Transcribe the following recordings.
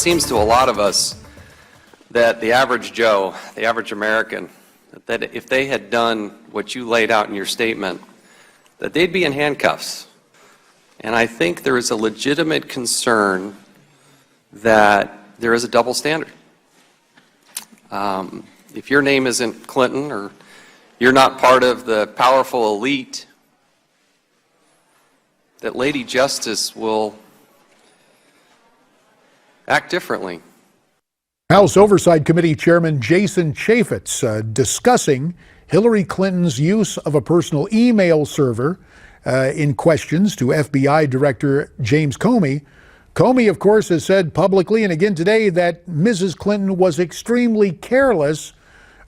seems to a lot of us that the average Joe, the average American, that if they had done what you laid out in your statement, that they'd be in handcuffs. And I think there is a legitimate concern that there is a double standard. If your name isn't Clinton or you're not part of the powerful elite, that Lady Justice will act differently. House Oversight Committee Chairman Jason Chaffetz discussing Hillary Clinton's use of a personal email server in questions to FBI Director James Comey. Comey, of course, has said publicly and again today that Mrs. Clinton was extremely careless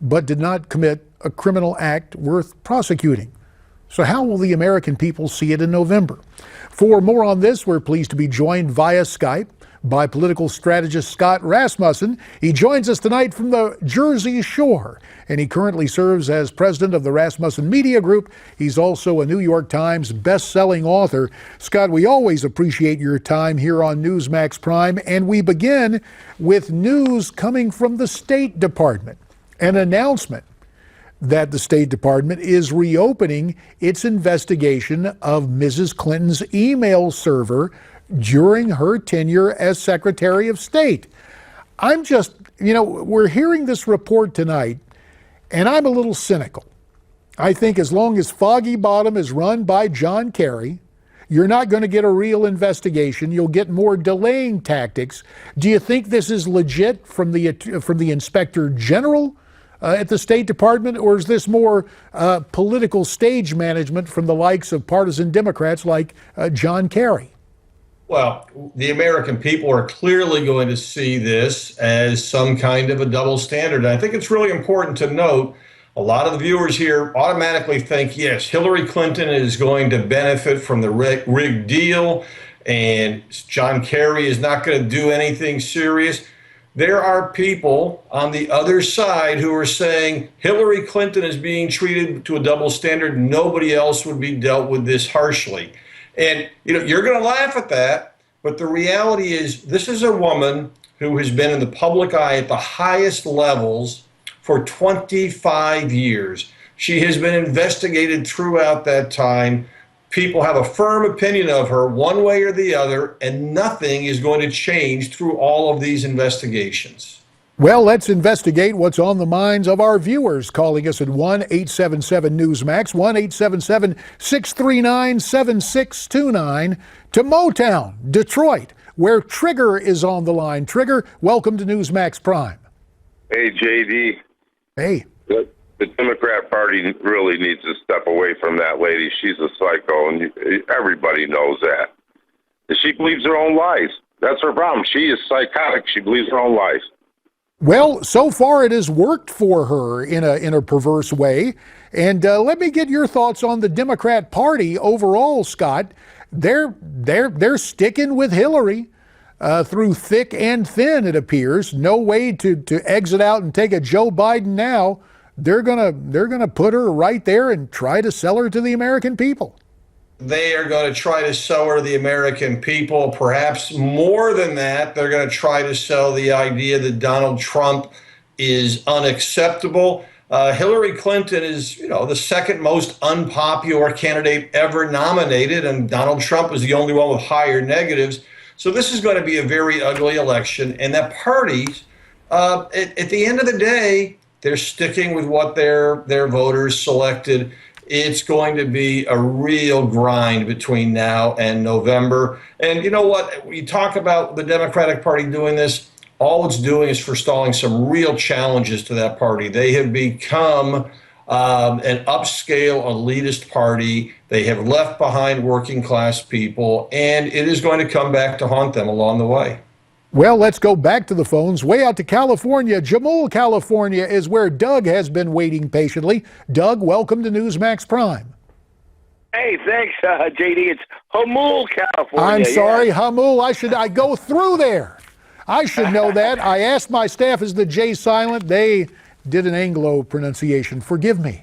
but did not commit a criminal act worth prosecuting. So how will the American people see it in November? For more on this, we're pleased to be joined via Skype by political strategist Scott Rasmussen. He joins us tonight from the Jersey Shore, and he currently serves as president of the Rasmussen Media Group. He's also a New York Times best-selling author. Scott, we always appreciate your time here on Newsmax Prime, and we begin with news coming from the State Department, an announcement that the State Department is reopening its investigation of Mrs. Clinton's email server during her tenure as Secretary of State. I'm just, we're hearing this report tonight, and I'm a little cynical. I think as long as Foggy Bottom is run by John Kerry, you're not going to get a real investigation. You'll get more delaying tactics. Do you think this is legit from the Inspector General at the State Department, or is this more political stage management from the likes of partisan Democrats like John Kerry? Well, the American people are clearly going to see this as some kind of a double standard. And I think it's really important to note a lot of the viewers here automatically think, yes, Hillary Clinton is going to benefit from the rigged deal and John Kerry is not going to do anything serious. There are people on the other side who are saying Hillary Clinton is being treated to a double standard. Nobody else would be dealt with this harshly. And you're going to laugh at that, but the reality is this is a woman who has been in the public eye at the highest levels for 25 years. She has been investigated throughout that time. People have a firm opinion of her one way or the other, and nothing is going to change through all of these investigations. Well, let's investigate what's on the minds of our viewers, calling us at 1-877-NEWSMAX, 1-877-639-7629, to Motown, Detroit, where Trigger is on the line. Trigger, welcome to Newsmax Prime. Hey, JD. Hey. The Democrat Party really needs to step away from that lady. She's a psycho, and everybody knows that. She believes her own lies. That's her problem. She is psychotic. She believes her own lies. Well, so far it has worked for her in a perverse way. And let me get your thoughts on the Democrat Party overall, Scott. They're sticking with Hillary through thick and thin, it appears. No way to exit out and take a Joe Biden now. They're gonna put her right there and try to sell her to the American people. They are going to try to sell her the American people. Perhaps more than that, they're going to try to sell the idea that Donald Trump is unacceptable. Hillary Clinton is, the second most unpopular candidate ever nominated, and Donald Trump is the only one with higher negatives. So this is going to be a very ugly election, and that parties, at the end of the day, they're sticking with what their voters selected. It's going to be a real grind between now and November. And you know what? We talk about the Democratic Party doing this. All it's doing is forestalling some real challenges to that party. They have become an upscale elitist party. They have left behind working class people, and it is going to come back to haunt them along the way. Well, let's go back to the phones. Way out to California. Jamul, California is where Doug has been waiting patiently. Doug, welcome to Newsmax Prime. Hey, thanks, JD. It's Jamul, California. I'm sorry, Jamul. I go through there. I should know that. I asked my staff, is the J silent? They did an Anglo pronunciation. Forgive me.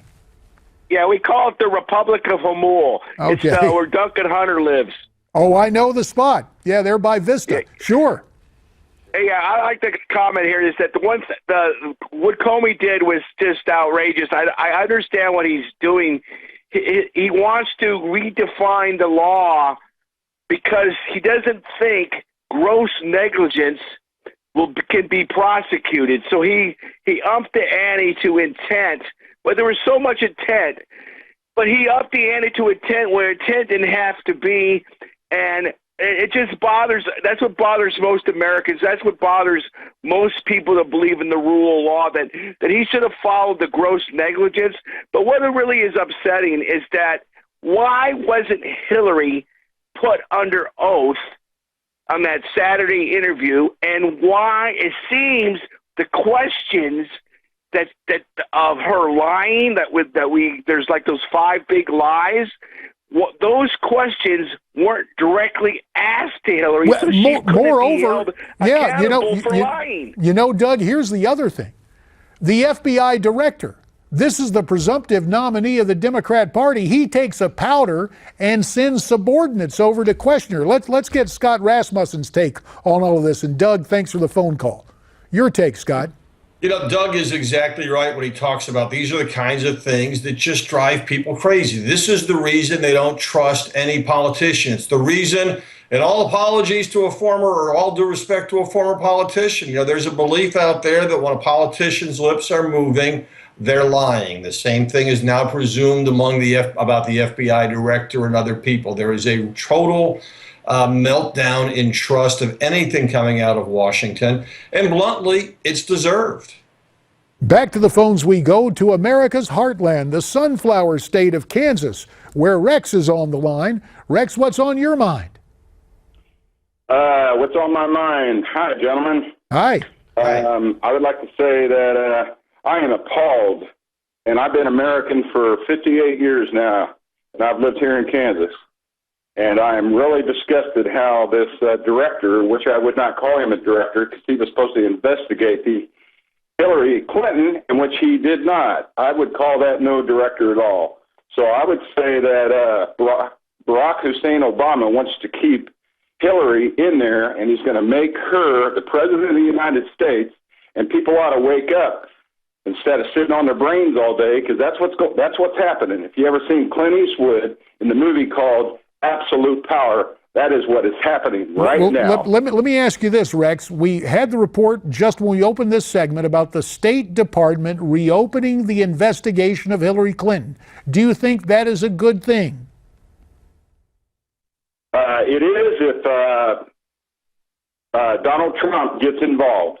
Yeah, we call it the Republic of Jamul. Okay. It's where Duncan Hunter lives. Oh, I know the spot. Yeah, they're by Vista. Yeah. Sure. Yeah, I like the comment here is that what Comey did was just outrageous. I understand what he's doing. He wants to redefine the law because he doesn't think gross negligence can be prosecuted. So he upped the ante to intent, but there was so much intent. But he upped the ante to intent where intent didn't have to be, and it just bothers. That's what bothers most Americans. That's what bothers most people that believe in the rule of law. That he should have followed the gross negligence. But what really is upsetting is that why wasn't Hillary put under oath on that Saturday interview, and why it seems the questions that of her lying there's like those 5 big lies. Those questions weren't directly asked to Hillary, Well, so she couldn't be held accountable for lying. Doug, here's the other thing. The FBI director, this is the presumptive nominee of the Democrat Party. He takes a powder and sends subordinates over to question her. Let's get Scott Rasmussen's take on all of this. And Doug, thanks for the phone call. Your take, Scott. Doug is exactly right when he talks about these are the kinds of things that just drive people crazy. This is the reason they don't trust any politician. It's the reason, and all apologies to a former, or all due respect to a former politician, there's a belief out there that when a politician's lips are moving, they're lying. The same thing is now presumed about the FBI director and other people. There is a total meltdown in trust of anything coming out of Washington, and bluntly, it's deserved. Back to the phones we go, to America's heartland, the sunflower state of Kansas, where Rex is on the line. Rex, what's on your mind? What's on my mind? Hi, gentlemen. Hi. I would like to say that I am appalled, and I've been American for 58 years now, and I've lived here in Kansas. And I am really disgusted how this director, which I would not call him a director because he was supposed to investigate the Hillary Clinton, in which he did not. I would call that no director at all. So I would say that Barack Hussein Obama wants to keep Hillary in there, and he's going to make her the president of the United States, and people ought to wake up instead of sitting on their brains all day, because that's what's happening. If you ever seen Clint Eastwood in the movie called Absolute Power, that is what is happening right now. Let me ask you this, Rex. We had the report just when we opened this segment about the State Department reopening the investigation of Hillary Clinton. Do you think that is a good thing? It is if Donald Trump gets involved.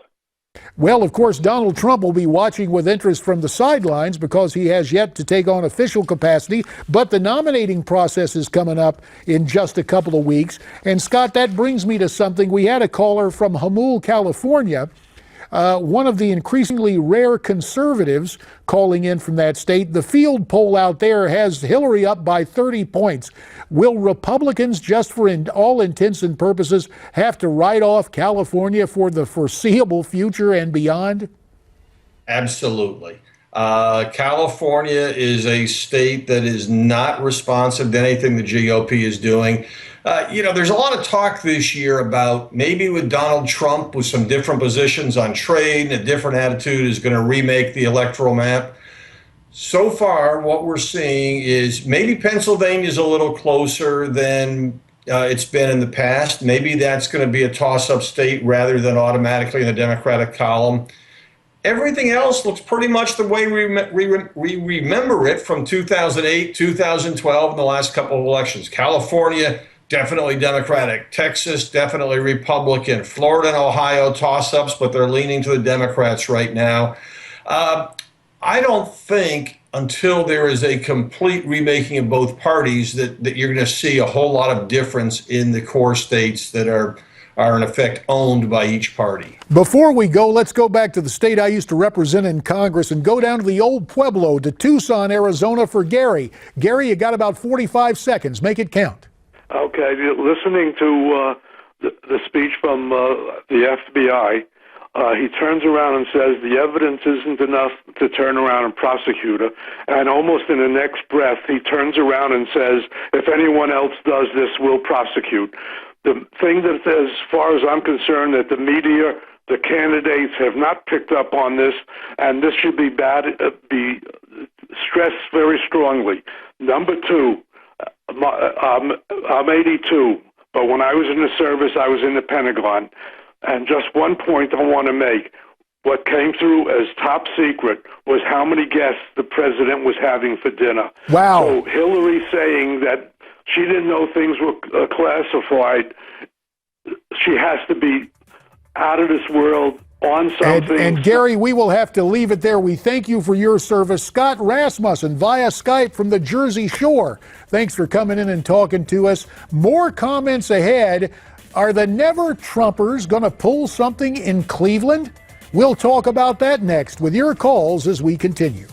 Well, of course, Donald Trump will be watching with interest from the sidelines because he has yet to take on official capacity, but the nominating process is coming up in just a couple of weeks. And Scott, that brings me to something. We had a caller from Hamul, California, one of the increasingly rare conservatives calling in from that state. The field poll out there has Hillary up by 30 points. Will Republicans, just for all intents and purposes, have to write off California for the foreseeable future and beyond? Absolutely. California is a state that is not responsive to anything the GOP is doing. There's a lot of talk this year about maybe with Donald Trump with some different positions on trade and a different attitude is going to remake the electoral map. So far, what we're seeing is maybe Pennsylvania's a little closer than it's been in the past. Maybe that's going to be a toss-up state rather than automatically in the Democratic column. Everything else looks pretty much the way we remember it from 2008, 2012, and the last couple of elections. California, definitely Democratic. Texas, definitely Republican. Florida and Ohio, toss-ups, but they're leaning to the Democrats right now. I don't think until there is a complete remaking of both parties that you're going to see a whole lot of difference in the core states that are in effect owned by each party. Before we go, let's go back to the state I used to represent in Congress and go down to the old Pueblo, to Tucson, Arizona for Gary. Gary, you got about 45 seconds. Make it count. Okay, listening to the speech from the FBI, he turns around and says the evidence isn't enough to turn around and prosecute her. And almost in the next breath, he turns around and says, if anyone else does this, we'll prosecute. The thing that, as far as I'm concerned, that the media, the candidates have not picked up on this, and this should be stressed very strongly. Number two, I'm 82, but when I was in the service, I was in the Pentagon. And just one point I want to make. What came through as top secret was how many guests the president was having for dinner. Wow. So Hillary saying that she didn't know things were classified, she has to be out of this world on something. And Gary, we will have to leave it there. We thank you for your service. Scott Rasmussen via Skype from the Jersey Shore. Thanks for coming in and talking to us. More comments ahead. Are the never-Trumpers going to pull something in Cleveland? We'll talk about that next with your calls as we continue.